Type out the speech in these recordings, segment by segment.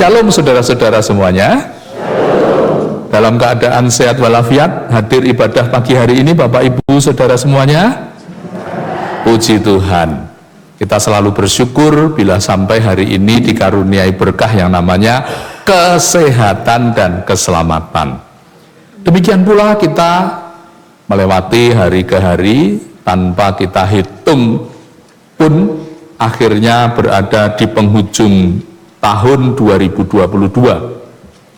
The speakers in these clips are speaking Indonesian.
Shalom saudara-saudara semuanya. Dalam keadaan sehat walafiat, hadir ibadah pagi hari ini Bapak Ibu saudara semuanya. Puji Tuhan. Kita selalu bersyukur bila sampai hari ini dikaruniai berkah yang namanya kesehatan dan keselamatan. Demikian pula kita melewati hari ke hari tanpa kita hitung pun akhirnya berada di penghujung tahun 2022.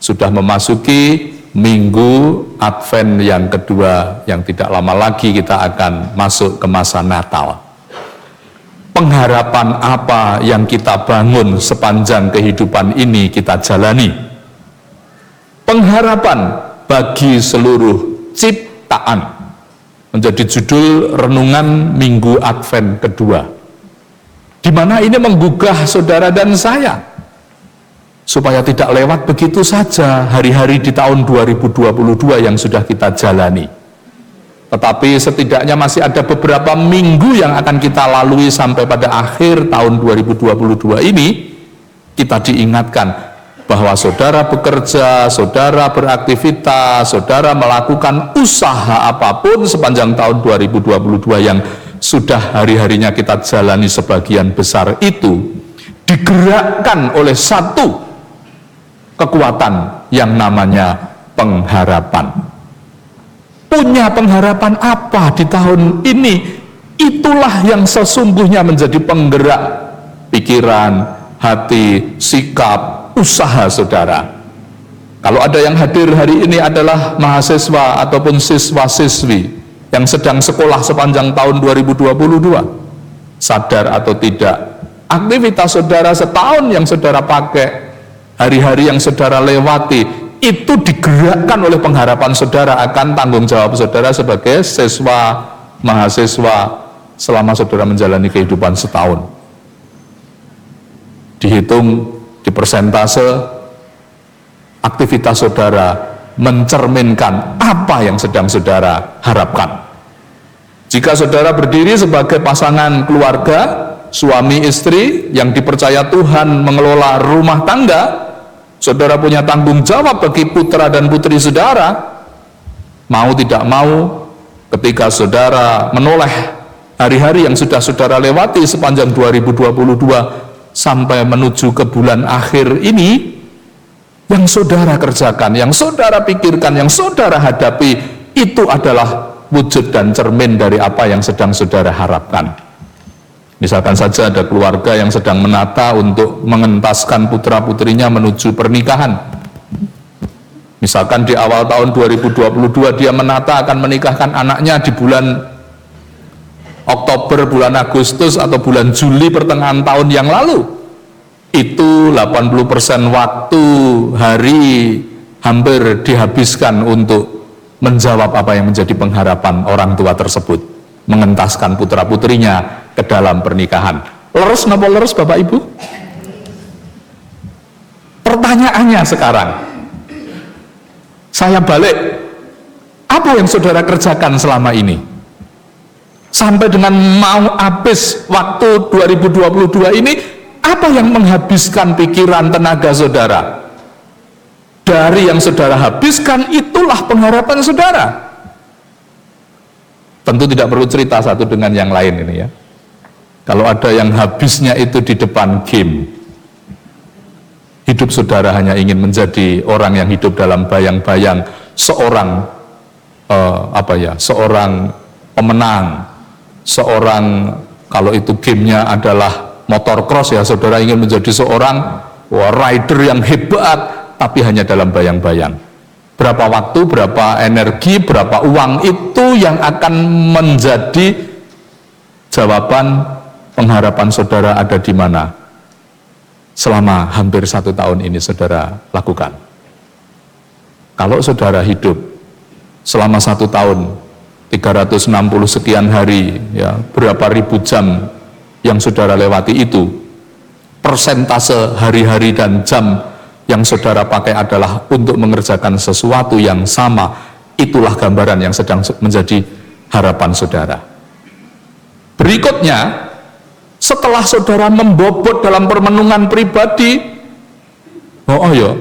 Sudah memasuki minggu Advent yang kedua, yang tidak lama lagi kita akan masuk ke masa Natal. Pengharapan apa yang kita bangun sepanjang kehidupan ini kita jalani? Pengharapan bagi seluruh ciptaan menjadi judul renungan minggu Advent kedua, di mana ini menggugah saudara dan saya supaya tidak lewat begitu saja hari-hari di tahun 2022 yang sudah kita jalani. Tetapi setidaknya masih ada beberapa minggu yang akan kita lalui sampai pada akhir tahun 2022 ini. Kita diingatkan bahwa saudara bekerja, saudara beraktivitas, saudara melakukan usaha apapun sepanjang tahun 2022 yang sudah hari-harinya kita jalani, sebagian besar itu digerakkan oleh satu kekuatan yang namanya pengharapan. Punya pengharapan apa di tahun ini? Itulah yang sesungguhnya menjadi penggerak pikiran, hati, sikap, usaha saudara. Kalau ada yang hadir hari ini adalah mahasiswa ataupun siswa-siswi yang sedang sekolah sepanjang tahun 2022, sadar atau tidak, aktivitas saudara setahun yang saudara pakai, hari-hari yang saudara lewati, itu digerakkan oleh pengharapan saudara akan tanggung jawab saudara sebagai siswa, mahasiswa selama saudara menjalani kehidupan setahun. Dihitung di persentase, aktivitas saudara mencerminkan apa yang sedang saudara harapkan. Jika saudara berdiri sebagai pasangan keluarga, suami istri yang dipercaya Tuhan mengelola rumah tangga, saudara punya tanggung jawab bagi putra dan putri saudara. Mau tidak mau, ketika saudara menoleh hari-hari yang sudah saudara lewati sepanjang 2022 sampai menuju ke bulan akhir ini, yang saudara kerjakan, yang saudara pikirkan, yang saudara hadapi, itu adalah wujud dan cermin dari apa yang sedang saudara harapkan. Misalkan saja ada keluarga yang sedang menata untuk mengentaskan putra-putrinya menuju pernikahan. Misalkan di awal tahun 2022 dia menata akan menikahkan anaknya di bulan Oktober, bulan Agustus, atau bulan Juli pertengahan tahun yang lalu. Itu 80% waktu, hari hampir dihabiskan untuk menjawab apa yang menjadi pengharapan orang tua tersebut, mengentaskan putra-putrinya ke dalam pernikahan. Leres napa leres Bapak Ibu? Pertanyaannya sekarang, saya balik, apa yang saudara kerjakan selama ini? Sampai dengan mau habis waktu 2022 ini, apa yang menghabiskan pikiran tenaga saudara? Dari yang saudara habiskan, itulah pengharapan saudara. Tentu tidak perlu cerita satu dengan yang lain ini ya. Kalau ada yang habisnya itu di depan game, hidup saudara hanya ingin menjadi orang yang hidup dalam bayang-bayang seorang seorang pemenang, seorang, kalau itu gamenya adalah motor cross ya, saudara ingin menjadi seorang rider yang hebat, tapi hanya dalam bayang-bayang. Berapa waktu, berapa energi, berapa uang, itu yang akan menjadi jawaban pengharapan saudara ada di mana selama hampir 1 tahun ini saudara lakukan. Kalau saudara hidup selama 1 tahun 360 sekian hari ya, berapa ribu jam yang saudara lewati itu, persentase hari-hari dan jam yang saudara pakai adalah untuk mengerjakan sesuatu yang sama, itulah gambaran yang sedang menjadi harapan saudara. Berikutnya, setelah saudara membobot dalam permenungan pribadi, Oh ya,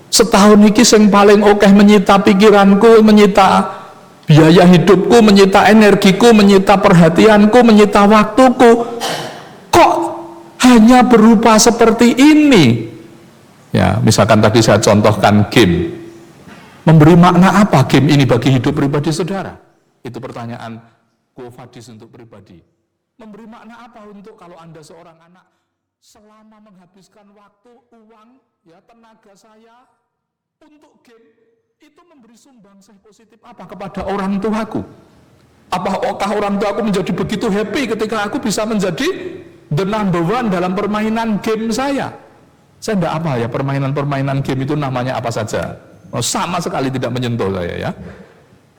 setahun iki sing paling akeh menyita pikiranku, menyita biaya hidupku, menyita energiku, menyita perhatianku, menyita waktuku. Kok hanya berupa seperti ini? Ya, misalkan tadi saya contohkan game. Memberi makna apa game ini bagi hidup pribadi saudara? Itu pertanyaan Quo-Vadis untuk pribadi. Memberi makna apa untuk kalau Anda seorang anak selama menghabiskan waktu, uang, ya tenaga saya untuk game, itu memberi sumbangsih positif apa kepada orang tuaku? Apakah orang tuaku menjadi begitu happy ketika aku bisa menjadi the number one dalam permainan game saya? Saya enggak apa ya, permainan-permainan game itu namanya apa saja. Sama sekali tidak menyentuh saya ya.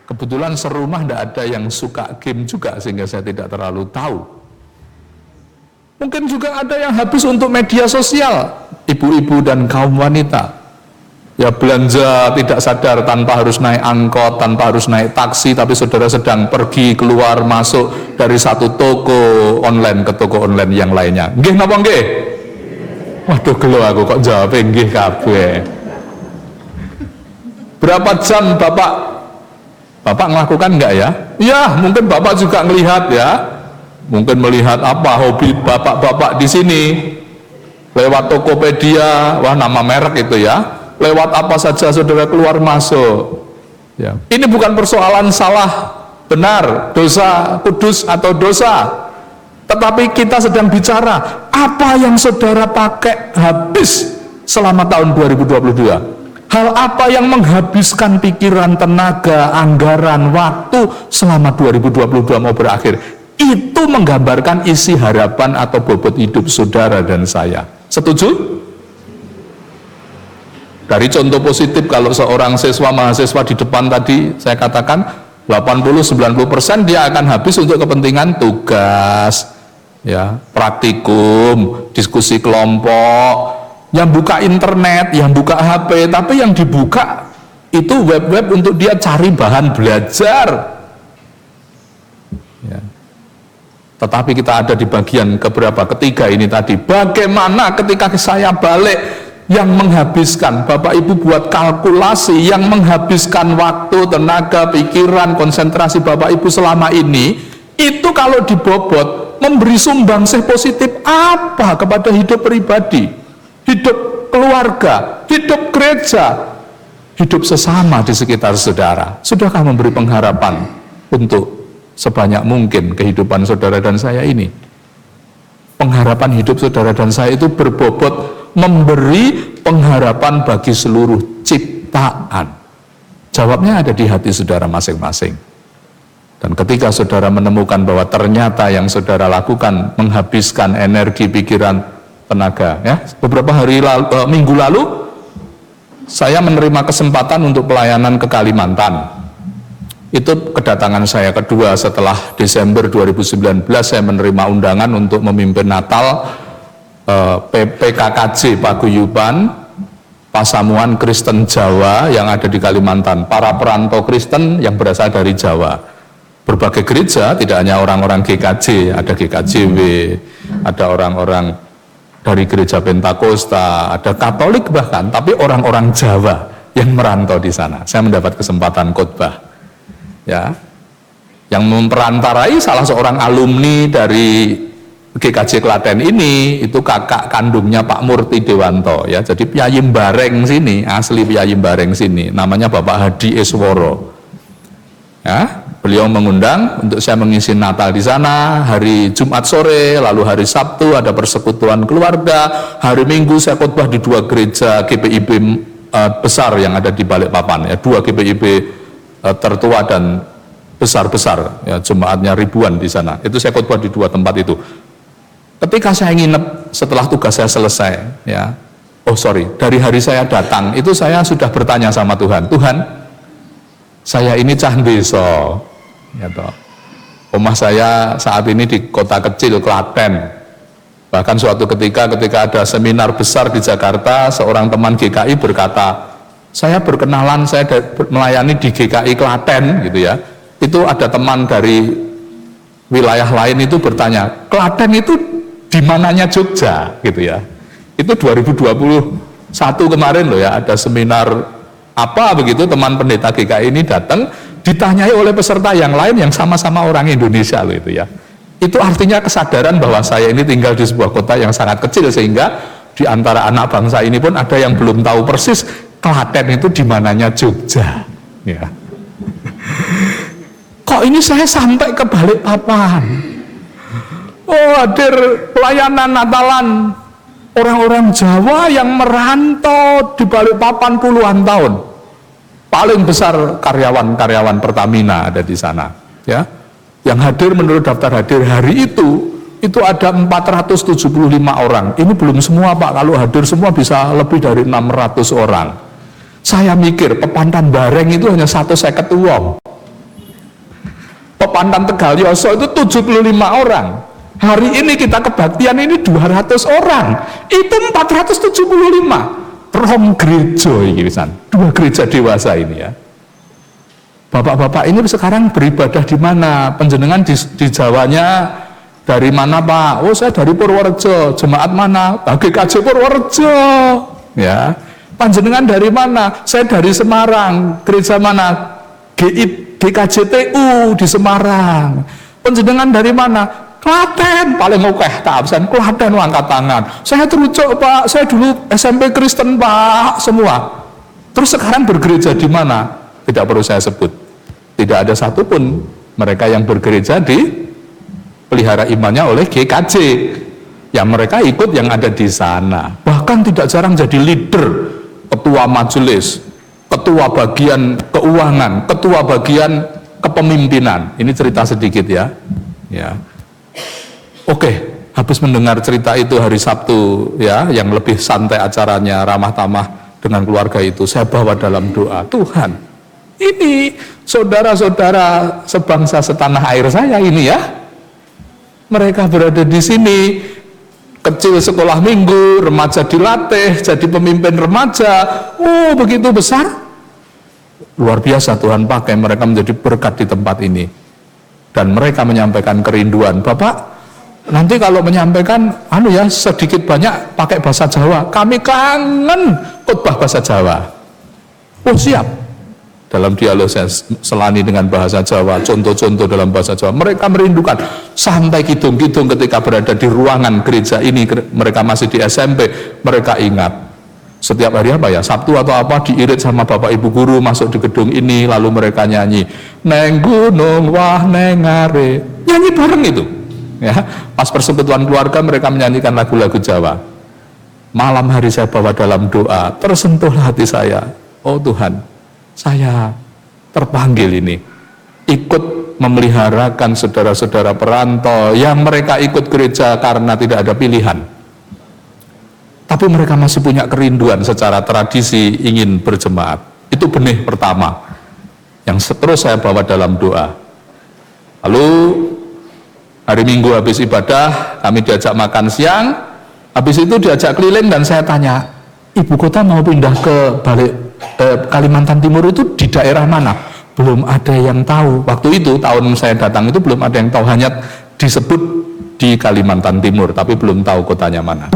Kebetulan serumah enggak ada yang suka game juga sehingga saya tidak terlalu tahu. Mungkin juga ada yang habis untuk media sosial, ibu-ibu dan kaum wanita. Ya belanja tidak sadar tanpa harus naik angkot, tanpa harus naik taksi, tapi saudara sedang pergi keluar masuk dari satu toko online ke toko online yang lainnya. Nggih napa nggih? Waduh gelo aku kok jawab nggih kabeh. Berapa jam Bapak melakukan enggak ya? Ya, mungkin Bapak juga melihat ya. Mungkin melihat apa hobi bapak-bapak di sini. Lewat Tokopedia, wah nama merek itu ya. Lewat apa saja saudara keluar masuk. Ya. Ini bukan persoalan salah, benar, dosa, kudus atau dosa. Tetapi kita sedang bicara apa yang saudara pakai habis selama tahun 2022. Hal apa yang menghabiskan pikiran, tenaga, anggaran, waktu selama 2022 mau berakhir. Itu menggambarkan isi harapan atau bobot hidup saudara dan saya. Setuju? Dari contoh positif, kalau seorang siswa mahasiswa di depan tadi saya katakan 80-90% dia akan habis untuk kepentingan tugas, ya, praktikum, diskusi kelompok, yang buka internet, yang buka HP, tapi yang dibuka itu web-web untuk dia cari bahan belajar. Ya. Tetapi kita ada di bagian keberapa? Ketiga ini tadi. Bagaimana ketika saya balik yang menghabiskan, Bapak Ibu buat kalkulasi, yang menghabiskan waktu, tenaga, pikiran, konsentrasi Bapak Ibu selama ini, itu kalau dibobot, memberi sumbangsih positif apa kepada hidup pribadi, hidup keluarga, hidup gereja, hidup sesama di sekitar saudara? Sudahkah memberi pengharapan untuk sebanyak mungkin kehidupan saudara dan saya ini? Pengharapan hidup saudara dan saya itu berbobot memberi pengharapan bagi seluruh ciptaan. Jawabnya ada di hati saudara masing-masing. Dan ketika saudara menemukan bahwa ternyata yang saudara lakukan menghabiskan energi, pikiran, tenaga, ya. Beberapa minggu lalu saya menerima kesempatan untuk pelayanan ke Kalimantan. Itu kedatangan saya kedua setelah Desember 2019 saya menerima undangan untuk memimpin Natal PKKJ Paguyuban Pasamuan Kristen Jawa yang ada di Kalimantan, para perantau Kristen yang berasal dari Jawa. Berbagai gereja, tidak hanya orang-orang GKJ, ada GKJW, ada orang-orang dari gereja Pentakosta, ada Katolik bahkan, tapi orang-orang Jawa yang merantau di sana. Saya mendapat kesempatan khotbah. Ya, yang memperantarai salah seorang alumni dari GKJ Klaten ini, itu kakak kandungnya Pak Murti Dewanto, ya. Jadi Piyayim Bareng sini, asli Piyayim Bareng sini, namanya Bapak Hadi Esworo. Ya, beliau mengundang untuk saya mengisi Natal di sana hari Jumat sore, lalu hari Sabtu ada persekutuan keluarga, hari Minggu saya khotbah di dua gereja GPIB besar yang ada di Balikpapan, ya, dua GPIB tertua dan besar-besar, ya, jemaatnya ribuan di sana. Itu saya khotbah di dua tempat itu. Ketika saya nginep setelah tugas saya selesai, ya, dari hari saya datang itu saya sudah bertanya sama Tuhan, Tuhan, saya ini cah desa, ya toh. Omah saya saat ini di kota kecil Klaten. Bahkan suatu ketika ada seminar besar di Jakarta, seorang teman GKI berkata, saya berkenalan, saya melayani di GKI Klaten gitu ya. Itu ada teman dari wilayah lain itu bertanya, Klaten itu di mananya Jogja gitu ya. Itu 2021 Satu kemarin loh ya, ada seminar apa begitu, teman pendeta GKI ini datang, ditanyai oleh peserta yang lain yang sama-sama orang Indonesia loh itu ya. Itu artinya kesadaran bahwa saya ini tinggal di sebuah kota yang sangat kecil, sehingga di antara anak bangsa ini pun ada yang belum tahu persis Klaten itu di mananya Jogja. Ya. Kok ini saya sampai ke Balikpapan? Oh, hadir pelayanan Natalan orang-orang Jawa yang merantau di Balikpapan puluhan tahun. Paling besar karyawan-karyawan Pertamina ada di sana, ya. Yang hadir menurut daftar hadir hari itu ada 475 orang. Ini belum semua Pak, kalau hadir semua bisa lebih dari 600 orang. Saya mikir Pepantan Bareng itu hanya 150 wong. Pepantan Tegalyoso itu 75 orang. Hari ini kita kebaktian ini 200 orang. Itu 475. Rom gereja ini pisan. 2 gereja dewasa ini ya. Bapak-bapak ini sekarang beribadah di mana? Penjenengan di Jawanya dari mana Pak? Oh, saya dari Purworejo. Jemaat mana? GKJ Purworejo. Ya. Panjenengan dari mana? Saya dari Semarang. Gereja mana? GKJTU di Semarang. Panjenengan dari mana? Klaten. Paling oke tak absen. Klaten angkat tangan. Saya terucuk Pak. Saya dulu SMP Kristen Pak. Semua. Terus sekarang bergereja di mana? Tidak perlu saya sebut. Tidak ada satupun mereka yang bergereja di pelihara imannya oleh GKJ. Yang mereka ikut yang ada di sana. Bahkan tidak jarang jadi leader, ketua majelis, ketua bagian keuangan, ketua bagian kepemimpinan. Ini cerita sedikit ya. Ya. Oke, habis mendengar cerita itu hari Sabtu ya, yang lebih santai acaranya, ramah tamah dengan keluarga itu, saya bawa dalam doa, Tuhan, ini saudara-saudara sebangsa setanah air saya ini ya, mereka berada di sini, kecil sekolah minggu, remaja dilatih, jadi pemimpin remaja, oh begitu besar, luar biasa Tuhan pakai mereka menjadi berkat di tempat ini, dan mereka menyampaikan kerinduan, Bapak, nanti kalau menyampaikan, sedikit banyak pakai bahasa Jawa, kami kangen khotbah bahasa Jawa, oh siap, dalam dialog saya selani dengan bahasa Jawa, contoh-contoh dalam bahasa Jawa, mereka merindukan, sampai kidung-kidung ketika berada di ruangan gereja ini, mereka masih di SMP, mereka ingat, setiap hari apa ya, Sabtu atau apa, diirit sama Bapak Ibu Guru, masuk di gedung ini, lalu mereka nyanyi, neng gunung wah neng are, nyanyi bareng itu, ya, pas persekutuan keluarga mereka menyanyikan lagu-lagu Jawa. Malam hari saya bawa dalam doa, tersentuhlah hati saya, oh Tuhan, saya terpanggil ini ikut memeliharakan saudara-saudara perantau yang mereka ikut gereja karena tidak ada pilihan, tapi mereka masih punya kerinduan secara tradisi ingin berjemaat. Itu benih pertama yang terus saya bawa dalam doa. Lalu hari Minggu habis ibadah kami diajak makan siang, habis itu diajak keliling dan saya tanya, ibu kota mau pindah ke Kalimantan Timur itu di daerah mana? Belum ada yang tahu. Waktu itu tahun saya datang itu belum ada yang tahu, hanya disebut di Kalimantan Timur tapi belum tahu kotanya mana.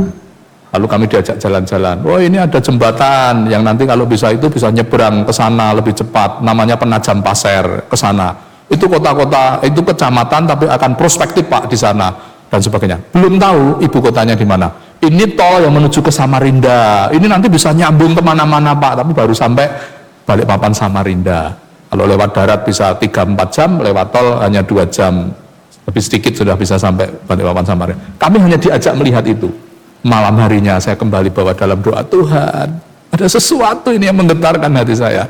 Lalu kami diajak jalan-jalan. Oh, ini ada jembatan yang nanti kalau bisa itu bisa nyebrang ke sana lebih cepat, namanya Penajam Pasir ke sana. Itu kota-kota, itu kecamatan tapi akan prospektif Pak di sana dan sebagainya. Belum tahu ibu kotanya di mana. Ini tol yang menuju ke Samarinda, ini nanti bisa nyambung kemana-mana Pak, tapi baru sampai Balikpapan Samarinda. Kalau lewat darat bisa 3-4 jam, lewat tol hanya 2 jam, lebih sedikit sudah bisa sampai Balikpapan Samarinda. Kami hanya diajak melihat itu. Malam harinya saya kembali bawa dalam doa, Tuhan, ada sesuatu ini yang menggetarkan hati saya.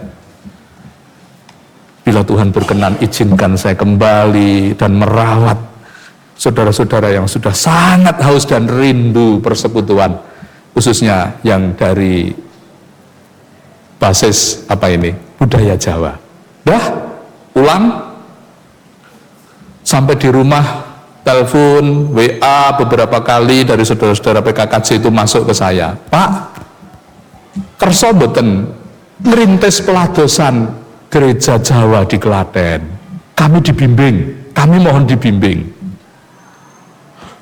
Bila Tuhan berkenan, izinkan saya kembali dan merawat saudara-saudara yang sudah sangat haus dan rindu persekutuan, khususnya yang dari basis budaya Jawa. Dah pulang, sampai di rumah telepon, WA beberapa kali dari saudara-saudara PKKJ itu masuk ke saya, Pak, kerso mboten ngerintis peladosan gereja Jawa di Klaten, kami dibimbing, kami mohon dibimbing.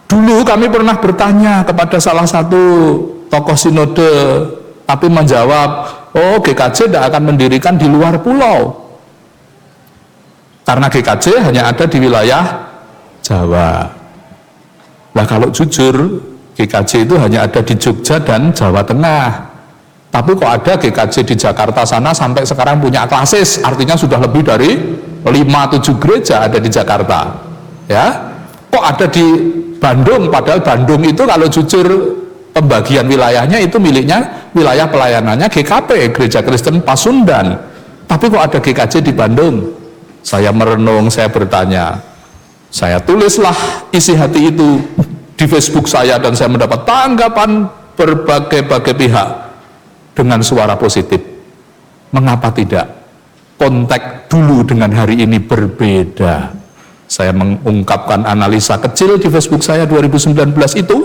Dulu kami pernah bertanya kepada salah satu tokoh sinode tapi menjawab, oh GKJ tidak akan mendirikan di luar pulau. Karena GKJ hanya ada di wilayah Jawa. Nah kalau jujur, GKJ itu hanya ada di Jogja dan Jawa Tengah. Tapi kok ada GKJ di Jakarta sana sampai sekarang punya klasis, artinya sudah lebih dari 5-7 gereja ada di Jakarta. Ya, kok ada di Bandung, padahal Bandung itu kalau jujur pembagian wilayahnya itu miliknya wilayah pelayanannya GKP, Gereja Kristen Pasundan. Tapi kok ada GKJ di Bandung? Saya merenung, saya bertanya, saya tulislah isi hati itu di Facebook saya dan saya mendapat tanggapan berbagai pihak dengan suara positif. Mengapa tidak? Konteks dulu dengan hari ini berbeda. Saya mengungkapkan analisa kecil di Facebook saya 2019 itu,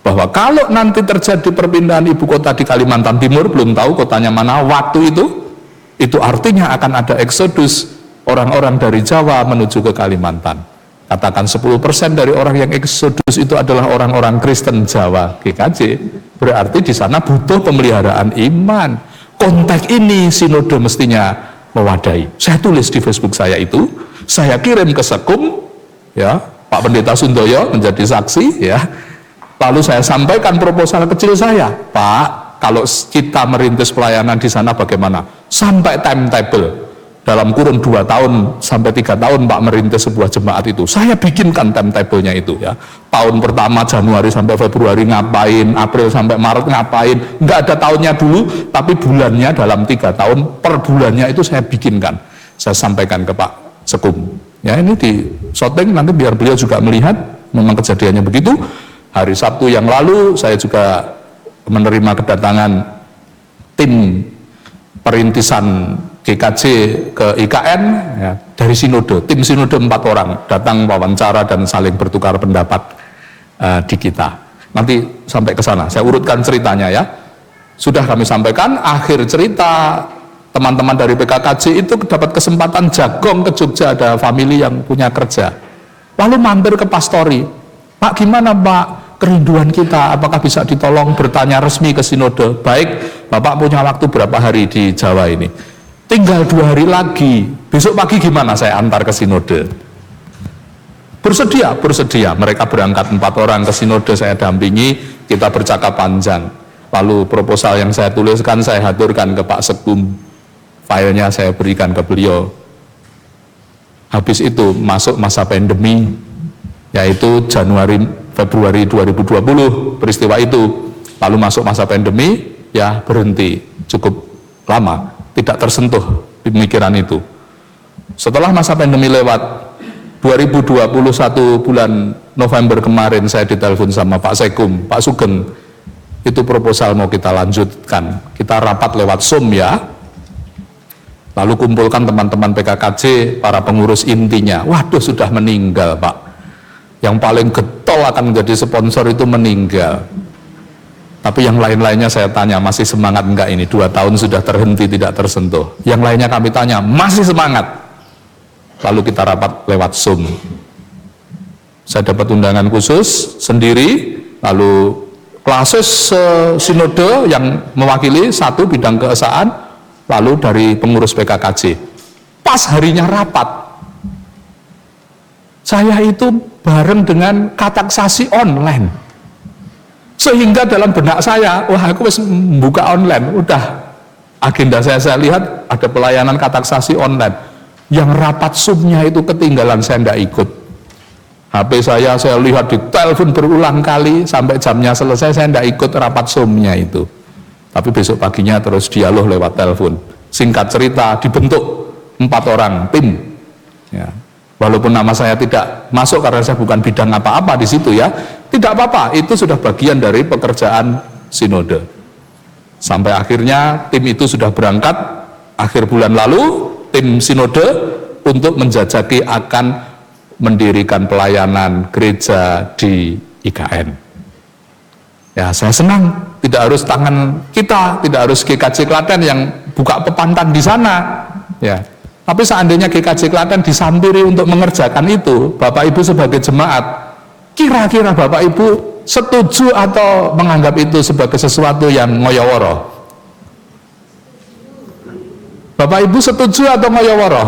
bahwa kalau nanti terjadi perpindahan ibu kota di Kalimantan Timur, belum tahu kotanya mana waktu itu artinya akan ada eksodus orang-orang dari Jawa menuju ke Kalimantan. Katakan 10% dari orang yang eksodus itu adalah orang-orang Kristen Jawa GKJ, berarti di sana butuh pemeliharaan iman. Konteks ini sinode mestinya mewadai. Saya tulis di Facebook saya itu, saya kirim ke Sekum, ya, Pak Pendeta Sundoyo menjadi saksi, ya. Lalu saya sampaikan proposal kecil saya, Pak, kalau kita merintis pelayanan di sana bagaimana? Sampai timetable. Dalam kurun 2 tahun sampai 3 tahun Pak merintis sebuah jemaat itu, saya bikinkan timetable-nya itu, ya. Tahun pertama Januari sampai Februari ngapain, April sampai Maret ngapain, nggak ada tahunnya dulu, tapi bulannya dalam 3 tahun, per bulannya itu saya bikinkan, saya sampaikan ke Pak Sekum. Ya, ini di shooting nanti biar beliau juga melihat memang kejadiannya begitu. Hari Sabtu yang lalu saya juga menerima kedatangan tim perintisan GKJ ke IKN, ya, dari sinode, tim sinode 4 orang datang wawancara dan saling bertukar pendapat di kita. Nanti sampai ke sana, saya urutkan ceritanya, ya. Sudah kami sampaikan, akhir cerita teman-teman dari PKKJ itu dapat kesempatan jagong ke Jogja, ada family yang punya kerja. Lalu mampir ke pastori, Pak gimana Pak? Kerinduan kita, apakah bisa ditolong bertanya resmi ke sinode? Baik, Bapak punya waktu berapa hari di Jawa ini? Tinggal 2 hari lagi, besok pagi gimana saya antar ke sinode? Bersedia, mereka berangkat 4 orang ke sinode, saya dampingi, kita bercakap panjang. Lalu proposal yang saya tuliskan, saya haturkan ke Pak Sekum, filenya saya berikan ke beliau. Habis itu masuk masa pandemi, yaitu Februari 2020, peristiwa itu. Lalu masuk masa pandemi, ya berhenti, cukup lama, tidak tersentuh pemikiran itu. Setelah masa pandemi lewat, 2021 bulan November kemarin saya ditelepon sama Pak Sekum, Pak Sugeng, itu proposal mau kita lanjutkan, kita rapat lewat Zoom, ya. Lalu kumpulkan teman-teman PKKJ, para pengurus intinya. Waduh, sudah meninggal Pak, yang paling getol akan menjadi sponsor itu meninggal. Tapi yang lain-lainnya saya tanya, masih semangat enggak ini? 2 tahun sudah terhenti, tidak tersentuh. Yang lainnya kami tanya, masih semangat? Lalu kita rapat lewat Zoom. Saya dapat undangan khusus sendiri, lalu klasis sinode yang mewakili 1 bidang keesaan, lalu dari pengurus PKKJ. Pas harinya rapat, saya itu bareng dengan kataksasi online. Sehingga dalam benak saya, wah aku harus buka online, udah agenda saya lihat ada pelayanan kataksasi online. Yang rapat Zoom-nya itu ketinggalan, saya tidak ikut. HP saya lihat di telepon berulang kali, sampai jamnya selesai saya tidak ikut rapat Zoom-nya itu. Tapi besok paginya terus dialog lewat telepon. Singkat cerita, dibentuk 4 orang tim, ya. Walaupun nama saya tidak masuk karena saya bukan bidang apa-apa di situ, ya, tidak apa-apa, itu sudah bagian dari pekerjaan sinode. Sampai akhirnya tim itu sudah berangkat akhir bulan lalu, tim sinode untuk menjajaki akan mendirikan pelayanan gereja di IKN. Ya, saya senang, tidak harus tangan kita, tidak harus GKJ Klaten yang buka pepantan di sana, ya. Tapi seandainya GKJ Klaten disampiri untuk mengerjakan itu, Bapak Ibu sebagai jemaat, kira-kira Bapak Ibu setuju atau menganggap itu sebagai sesuatu yang ngoyoworo? Bapak Ibu setuju atau ngoyoworo?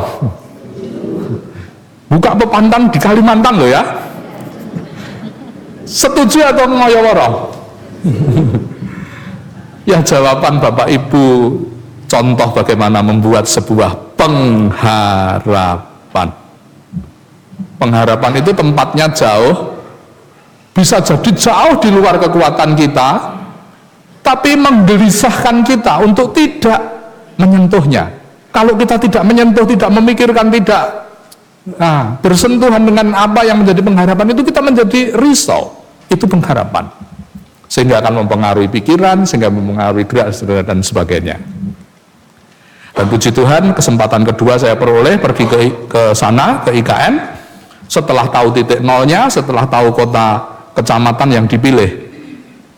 Buka pepantang di Kalimantan loh ya. Setuju atau ngoyoworo? Ya jawaban Bapak Ibu, contoh bagaimana membuat sebuah pengharapan. Pengharapan itu tempatnya jauh, bisa jadi jauh di luar kekuatan kita, tapi menggelisahkan kita untuk tidak menyentuhnya. Kalau kita tidak menyentuh, tidak memikirkan, tidak bersentuhan dengan apa yang menjadi pengharapan itu, kita menjadi risau. Itu pengharapan, sehingga akan mempengaruhi pikiran, sehingga mempengaruhi gerak dan sebagainya. Dan puji Tuhan, kesempatan kedua saya peroleh pergi ke sana, ke IKN, setelah tahu titik nolnya, setelah tahu kota kecamatan yang dipilih,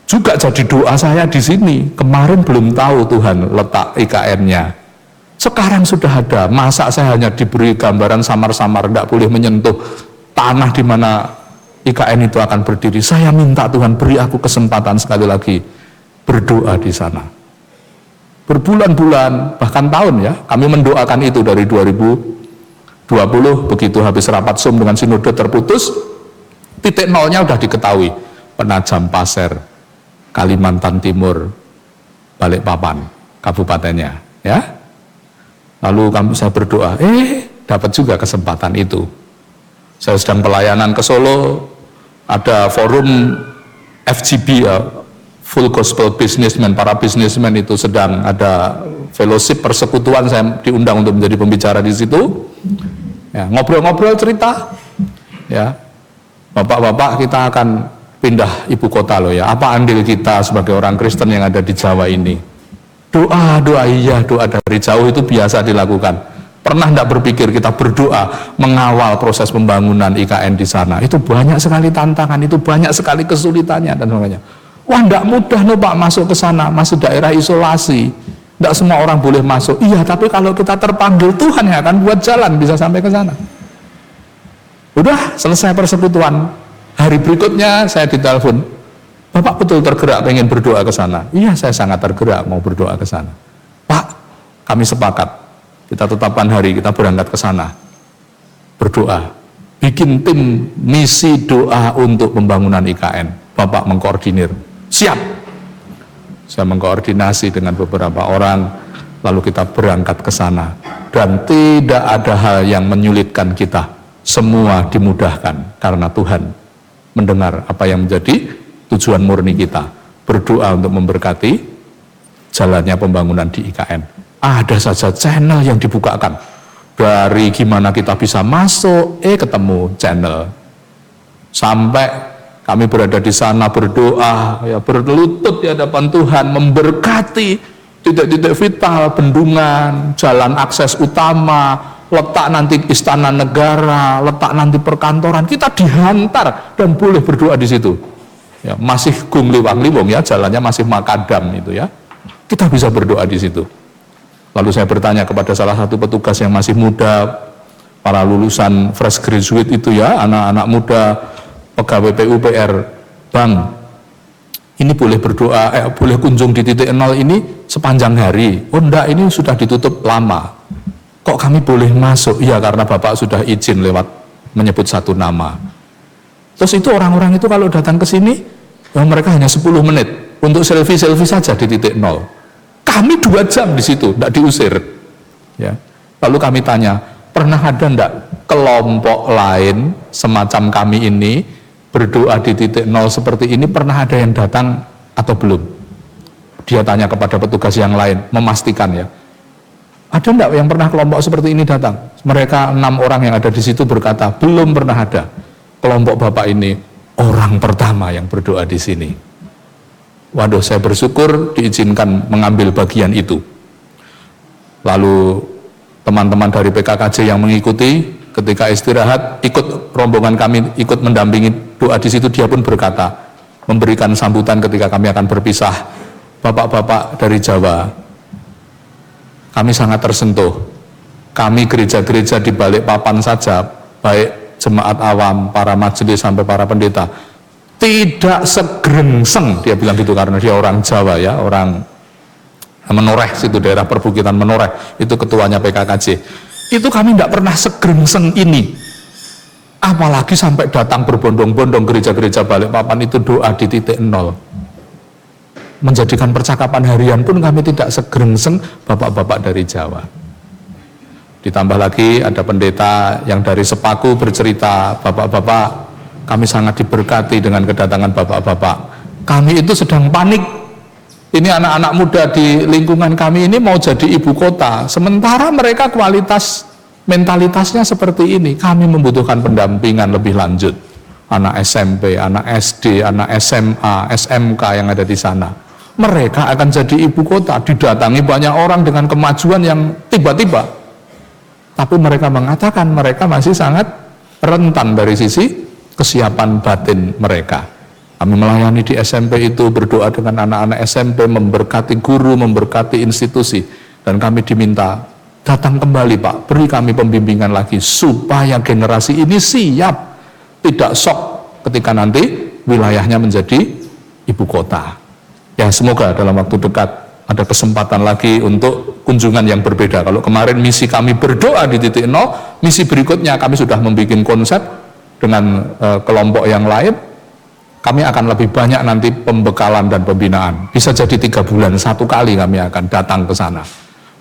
juga jadi doa saya di sini. Kemarin belum tahu Tuhan letak IKN-nya, sekarang sudah ada. Masa saya hanya diberi gambaran samar-samar, tidak boleh menyentuh tanah di mana IKN itu akan berdiri. Saya minta Tuhan beri aku kesempatan sekali lagi berdoa di sana. Berbulan-bulan, bahkan tahun ya, kami mendoakan itu dari 2020, begitu habis rapat Zoom dengan sinode terputus, titik nolnya udah diketahui, Penajam Pasir, Kalimantan Timur, Balikpapan, kabupatennya, ya. Lalu saya berdoa, dapat juga kesempatan itu. Saya sedang pelayanan ke Solo, ada forum FGB ya, Full Gospel Businessman, para businessman itu sedang ada fellowship persekutuan, saya diundang untuk menjadi pembicara di situ. Ya, ngobrol-ngobrol cerita, ya, bapak-bapak kita akan pindah ibu kota loh ya. Apa andil kita sebagai orang Kristen yang ada di Jawa ini? Doa iya, doa dari jauh itu biasa dilakukan. Pernah tidak berpikir kita berdoa mengawal proses pembangunan IKN di sana? Itu banyak sekali tantangan, itu banyak sekali kesulitannya dan sebagainya. Wah, tidak mudah loh Pak masuk ke sana, masih daerah isolasi. Tidak semua orang boleh masuk. Iya, tapi kalau kita terpanggil, Tuhan yang akan buat jalan bisa sampai ke sana. Udah selesai persekutuan. Hari berikutnya saya ditelepon, Bapak betul tergerak pengen berdoa ke sana? Iya, saya sangat tergerak mau berdoa ke sana. Pak, kami sepakat, kita tetapkan hari, kita berangkat ke sana. Berdoa, bikin tim misi doa untuk pembangunan IKN. Bapak mengkoordinir. Siap. Saya mengkoordinasi dengan beberapa orang, lalu kita berangkat ke sana. Dan tidak ada hal yang menyulitkan kita. Semua dimudahkan karena Tuhan mendengar apa yang menjadi tujuan murni kita, berdoa untuk memberkati jalannya pembangunan di IKN. Ada saja channel yang dibukakan, dari gimana kita bisa masuk, ketemu channel, sampai kami berada di sana berdoa, ya, berlutut di hadapan Tuhan, memberkati titik-titik vital, bendungan, jalan akses utama, letak nanti istana negara, letak nanti perkantoran, kita dihantar dan boleh berdoa di situ. Ya, masih gungliwang-liwung ya, jalannya masih makadam itu ya. Kita bisa berdoa di situ. Lalu saya bertanya kepada salah satu petugas yang masih muda, para lulusan fresh graduate itu ya, anak-anak muda, pegawai PUPR, Bang, ini boleh berdoa, boleh kunjung di titik nol ini sepanjang hari? Oh enggak, ini sudah ditutup lama. Kok kami boleh masuk? Ya karena Bapak sudah izin lewat menyebut satu nama. Terus itu orang-orang itu kalau datang ke sini, ya mereka hanya 10 menit untuk selfie-selfie saja di titik nol. Kami 2 jam di situ, tidak diusir. Ya. Lalu kami tanya, pernah ada enggak kelompok lain semacam kami ini berdoa di titik nol seperti ini, pernah ada yang datang atau belum? Dia tanya kepada petugas yang lain, memastikan ya. Ada enggak yang pernah kelompok seperti ini datang? Mereka 6 orang yang ada di situ berkata, belum pernah ada. Kelompok Bapak ini orang pertama yang berdoa di sini. Waduh, saya bersyukur diizinkan mengambil bagian itu. Lalu teman-teman dari PKKJ yang mengikuti ketika istirahat, ikut rombongan kami, ikut mendampingi doa di situ, dia pun berkata, memberikan sambutan ketika kami akan berpisah, Bapak-bapak dari Jawa, kami sangat tersentuh. Kami gereja-gereja di Balikpapan saja, baik jemaat awam, para majelis sampai para pendeta, tidak segrengseng, dia bilang gitu karena dia orang Jawa ya, orang Menoreh, situ daerah perbukitan Menoreh, itu ketuanya PKKJ. Itu kami tidak pernah segrengseng ini, apalagi sampai datang berbondong-bondong gereja-gereja Balikpapan itu doa di titik nol. Menjadikan percakapan harian pun kami tidak segrengseng bapak-bapak dari Jawa. Ditambah lagi ada pendeta yang dari Sepaku bercerita, bapak-bapak kami sangat diberkati dengan kedatangan bapak-bapak. Kami itu sedang panik. Ini anak-anak muda di lingkungan kami ini mau jadi ibu kota, sementara mereka mentalitasnya seperti ini. Kami membutuhkan pendampingan lebih lanjut. Anak SMP, anak SD, anak SMA, SMK yang ada di sana. Mereka akan jadi ibu kota, didatangi banyak orang dengan kemajuan yang tiba-tiba. Tapi mereka mengatakan mereka masih sangat rentan dari sisi kesiapan batin mereka. Kami melayani di SMP itu, berdoa dengan anak-anak SMP, memberkati guru, memberkati institusi. Dan kami diminta, datang kembali Pak, beri kami pembimbingan lagi, supaya generasi ini siap, tidak shock ketika nanti wilayahnya menjadi ibu kota. Ya semoga dalam waktu dekat ada kesempatan lagi untuk kunjungan yang berbeda. Kalau kemarin misi kami berdoa di titik nol, misi berikutnya kami sudah membuat konsep dengan kelompok yang lain. Kami akan lebih banyak nanti pembekalan dan pembinaan. Bisa jadi 3 bulan 1 kali kami akan datang ke sana.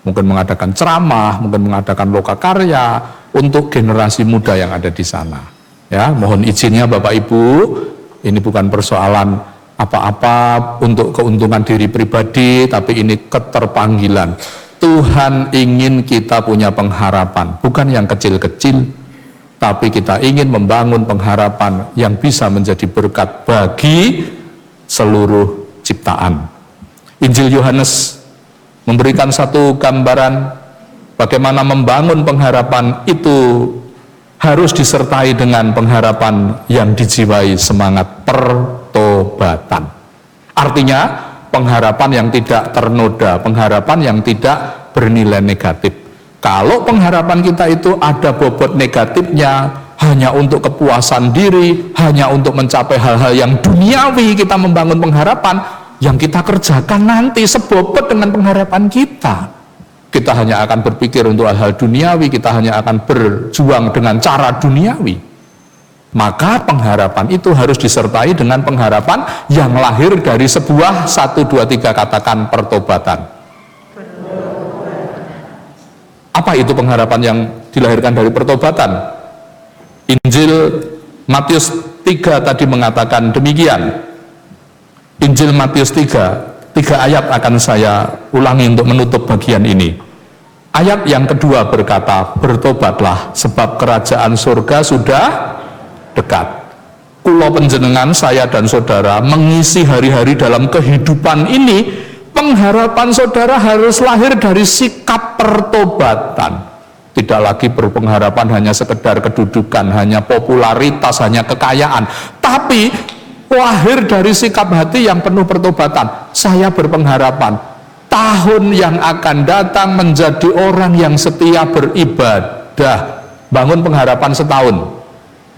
Mungkin mengadakan ceramah, mungkin mengadakan lokakarya untuk generasi muda yang ada di sana. Ya, mohon izinnya Bapak Ibu, ini bukan persoalan apa-apa untuk keuntungan diri pribadi, tapi ini keterpanggilan. Tuhan ingin kita punya pengharapan, bukan yang kecil-kecil, tapi kita ingin membangun pengharapan yang bisa menjadi berkat bagi seluruh ciptaan. Injil Yohanes memberikan satu gambaran bagaimana membangun pengharapan itu harus disertai dengan pengharapan yang dijiwai semangat pertobatan. Artinya pengharapan yang tidak ternoda, pengharapan yang tidak bernilai negatif. Kalau pengharapan kita itu ada bobot negatifnya, hanya untuk kepuasan diri, hanya untuk mencapai hal-hal yang duniawi, kita membangun pengharapan, yang kita kerjakan nanti sebobot dengan pengharapan kita. Kita hanya akan berpikir untuk hal-hal duniawi, kita hanya akan berjuang dengan cara duniawi. Maka pengharapan itu harus disertai dengan pengharapan yang lahir dari sebuah 1, 2, 3 katakan pertobatan. Apa itu pengharapan yang dilahirkan dari pertobatan? Injil Matius 3 tadi mengatakan demikian. Injil Matius 3 ayat akan saya ulangi untuk menutup bagian ini. Ayat yang kedua berkata, bertobatlah sebab kerajaan surga sudah dekat. Kula panjenengan, saya dan saudara mengisi hari-hari dalam kehidupan ini. Pengharapan saudara harus lahir dari sikap pertobatan. Tidak lagi berpengharapan hanya sekedar kedudukan, hanya popularitas, hanya kekayaan, tapi lahir dari sikap hati yang penuh pertobatan. Saya berpengharapan tahun yang akan datang menjadi orang yang setia beribadah. Bangun pengharapan setahun,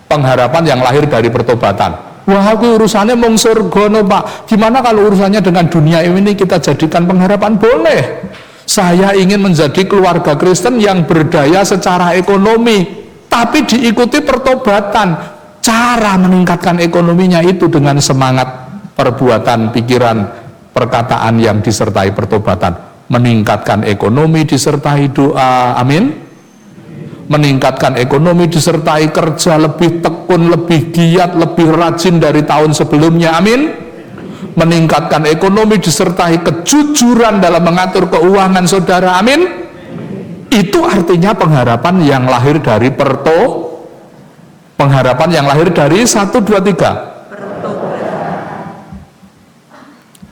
pengharapan yang lahir dari pertobatan. Wah, aku urusannya mung surga no Pak. Gimana kalau urusannya dengan dunia ini kita jadikan pengharapan? Boleh. Saya ingin menjadi keluarga Kristen yang berdaya secara ekonomi, tapi diikuti pertobatan. Cara meningkatkan ekonominya itu dengan semangat perbuatan, pikiran, perkataan yang disertai pertobatan. Meningkatkan ekonomi disertai doa, amin. Meningkatkan ekonomi disertai kerja lebih tekun, lebih giat, lebih rajin dari tahun sebelumnya, amin. Meningkatkan ekonomi disertai kejujuran dalam mengatur keuangan saudara, amin. Itu artinya pengharapan yang lahir dari pengharapan yang lahir dari 1, 2, 3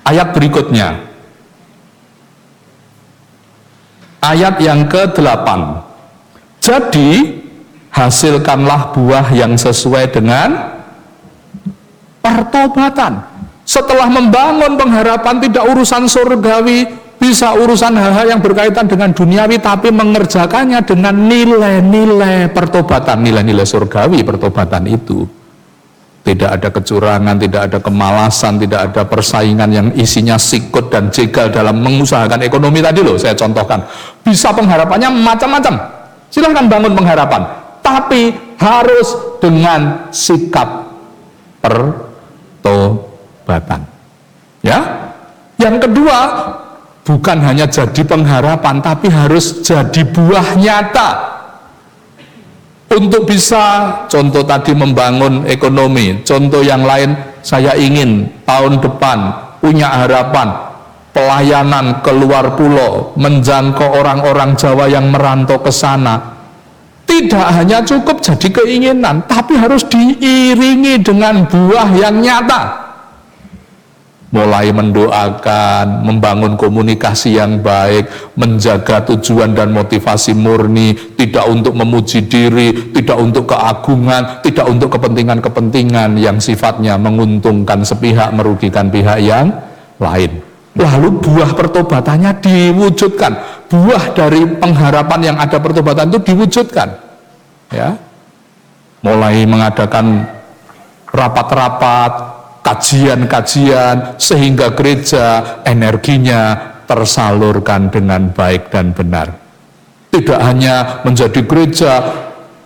ayat berikutnya, ayat yang ke-8. Jadi hasilkanlah buah yang sesuai dengan pertobatan. Setelah membangun pengharapan, tidak urusan surgawi, bisa urusan hal-hal yang berkaitan dengan duniawi, tapi mengerjakannya dengan nilai-nilai pertobatan, nilai-nilai surgawi pertobatan itu. Tidak ada kecurangan, tidak ada kemalasan, tidak ada persaingan yang isinya sikut dan jegal dalam mengusahakan ekonomi tadi loh, saya contohkan. Bisa pengharapannya macam-macam. Silahkan bangun pengharapan. Tapi harus dengan sikap pertobatan. Ya. Yang kedua, bukan hanya jadi pengharapan, tapi harus jadi buah nyata. Untuk bisa, contoh tadi membangun ekonomi, contoh yang lain, saya ingin tahun depan punya harapan pelayanan ke luar pulau, menjangkau orang-orang Jawa yang merantau ke sana. Tidak hanya cukup jadi keinginan, tapi harus diiringi dengan buah yang nyata. Mulai mendoakan, membangun komunikasi yang baik, menjaga tujuan dan motivasi murni, tidak untuk memuji diri, tidak untuk keagungan, tidak untuk kepentingan-kepentingan yang sifatnya menguntungkan sepihak, merugikan pihak yang lain. Lalu buah pertobatannya diwujudkan, buah dari pengharapan yang ada pertobatan itu diwujudkan. Ya, mulai mengadakan rapat-rapat, kajian-kajian, sehingga gereja energinya tersalurkan dengan baik dan benar. Tidak hanya menjadi gereja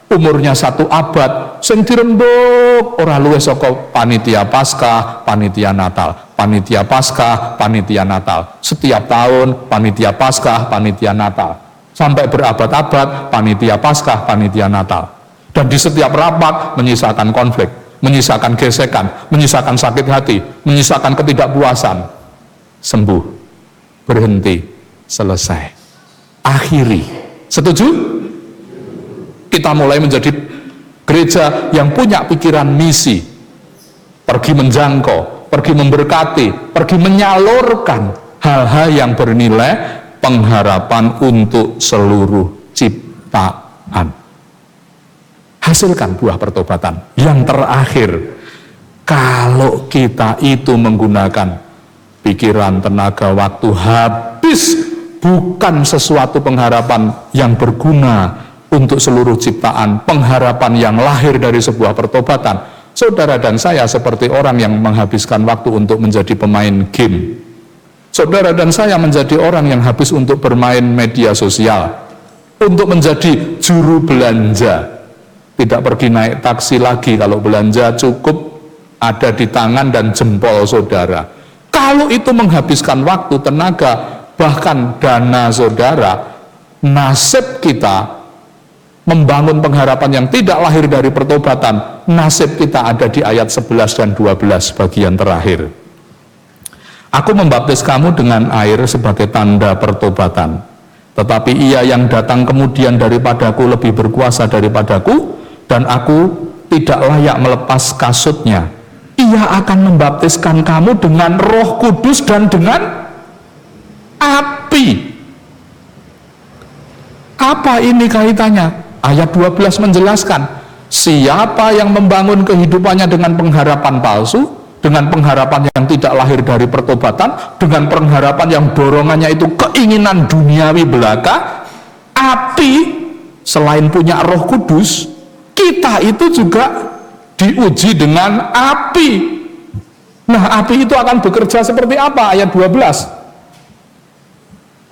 umurnya 1 abad sing dirembuk ora luwih saka panitia Paskah, panitia Natal, panitia Paskah, panitia Natal. Setiap tahun panitia Paskah, panitia Natal. Sampai berabad-abad panitia Paskah, panitia Natal. Dan di setiap rapat menyisakan konflik, menyisakan gesekan, menyisakan sakit hati, menyisakan ketidakpuasan. Sembuh, berhenti, selesai, akhiri. Setuju? Kita mulai menjadi gereja yang punya pikiran misi, pergi menjangkau, pergi memberkati, pergi menyalurkan hal-hal yang bernilai pengharapan untuk seluruh ciptaan. Hasilkan buah pertobatan. Yang terakhir, kalau kita itu menggunakan pikiran, tenaga, waktu habis, bukan sesuatu pengharapan yang berguna untuk seluruh ciptaan, pengharapan yang lahir dari sebuah pertobatan, saudara dan saya seperti orang yang menghabiskan waktu untuk menjadi pemain game. Saudara dan saya menjadi orang yang habis untuk bermain media sosial, untuk menjadi juru belanja. Tidak pergi naik taksi lagi, kalau belanja cukup ada di tangan dan jempol saudara. Kalau itu menghabiskan waktu, tenaga, bahkan dana saudara, nasib kita membangun pengharapan yang tidak lahir dari pertobatan, nasib kita ada di ayat 11 dan 12 bagian terakhir. Aku membaptis kamu dengan air sebagai tanda pertobatan, tetapi ia yang datang kemudian daripadaku lebih berkuasa daripadaku, dan aku tidak layak melepas kasutnya. Ia akan membaptiskan kamu dengan Roh Kudus dan dengan api. Apa ini kaitannya? Ayat 12 menjelaskan, siapa yang membangun kehidupannya dengan pengharapan palsu, dengan pengharapan yang tidak lahir dari pertobatan, dengan pengharapan yang dorongannya itu keinginan duniawi belaka, api, selain punya Roh Kudus, kita itu juga diuji dengan api. Nah, api itu akan bekerja seperti apa? Ayat 12.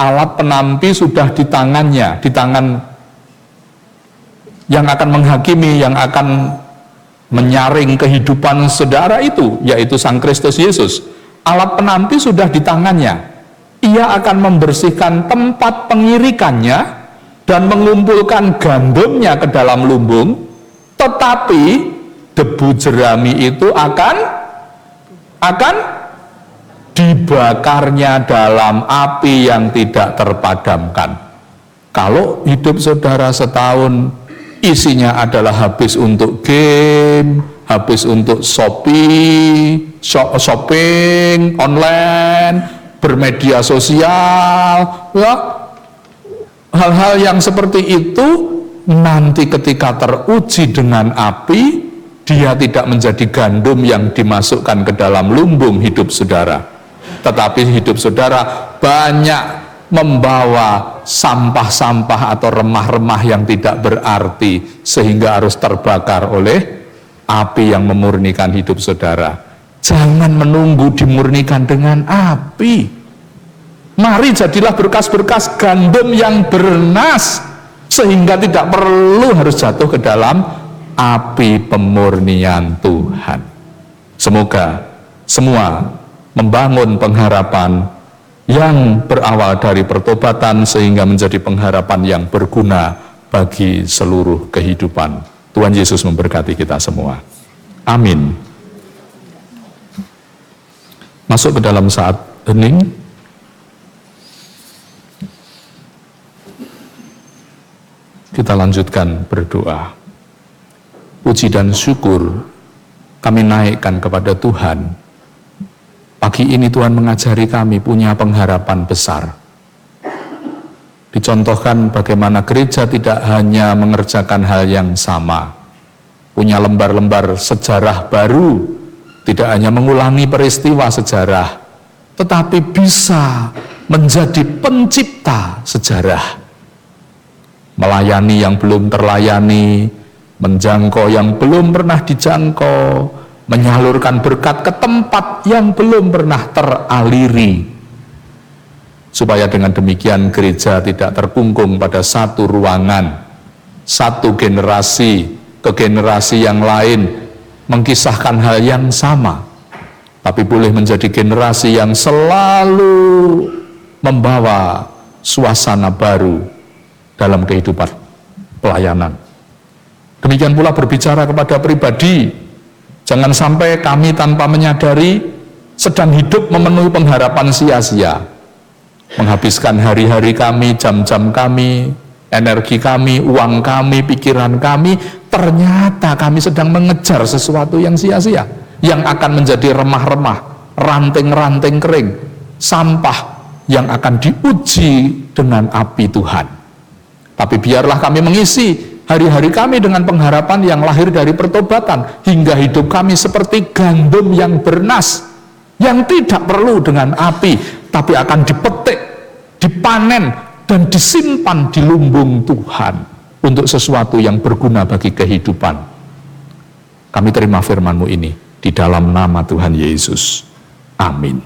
Alat penampi sudah di tangannya, di tangan yang akan menghakimi, yang akan menyaring kehidupan saudara itu, yaitu Sang Kristus Yesus. Alat penampi sudah di tangannya. Ia akan membersihkan tempat pengirikannya dan mengumpulkan gandumnya ke dalam lumbung. Tetapi debu jerami itu akan dibakarnya dalam api yang tidak terpadamkan. Kalau hidup saudara setahun isinya adalah habis untuk game, habis untuk shopping online, bermedia sosial, ya, hal-hal yang seperti itu, nanti ketika teruji dengan api, dia tidak menjadi gandum yang dimasukkan ke dalam lumbung hidup saudara, tetapi hidup saudara banyak membawa sampah-sampah atau remah-remah yang tidak berarti, sehingga harus terbakar oleh api yang memurnikan hidup saudara. Jangan menunggu dimurnikan dengan api. Mari jadilah berkas-berkas gandum yang bernas, sehingga tidak perlu harus jatuh ke dalam api pemurnian Tuhan. Semoga semua membangun pengharapan yang berawal dari pertobatan sehingga menjadi pengharapan yang berguna bagi seluruh kehidupan. Tuhan Yesus memberkati kita semua. Amin. Masuk ke dalam saat hening. Kita lanjutkan berdoa. Puji dan syukur kami naikkan kepada Tuhan. Pagi ini Tuhan mengajari kami punya pengharapan besar. Dicontohkan bagaimana gereja tidak hanya mengerjakan hal yang sama, punya lembar-lembar sejarah baru, tidak hanya mengulangi peristiwa sejarah, tetapi bisa menjadi pencipta sejarah. Melayani yang belum terlayani, menjangkau yang belum pernah dijangkau, menyalurkan berkat ke tempat yang belum pernah teraliri. Supaya dengan demikian gereja tidak terkungkung pada satu ruangan, satu generasi ke generasi yang lain, mengkisahkan hal yang sama, tapi boleh menjadi generasi yang selalu membawa suasana baru dalam kehidupan pelayanan. Demikian pula berbicara kepada pribadi, jangan sampai kami tanpa menyadari sedang hidup memenuhi pengharapan sia-sia, menghabiskan hari-hari kami, jam-jam kami, energi kami, uang kami, pikiran kami, ternyata kami sedang mengejar sesuatu yang sia-sia, yang akan menjadi remah-remah, ranting-ranting kering, sampah yang akan diuji dengan api Tuhan. Tapi biarlah kami mengisi hari-hari kami dengan pengharapan yang lahir dari pertobatan, hingga hidup kami seperti gandum yang bernas, yang tidak perlu dengan api, tapi akan dipetik, dipanen, dan disimpan di lumbung Tuhan untuk sesuatu yang berguna bagi kehidupan. Kami terima firman-Mu ini di dalam nama Tuhan Yesus. Amin.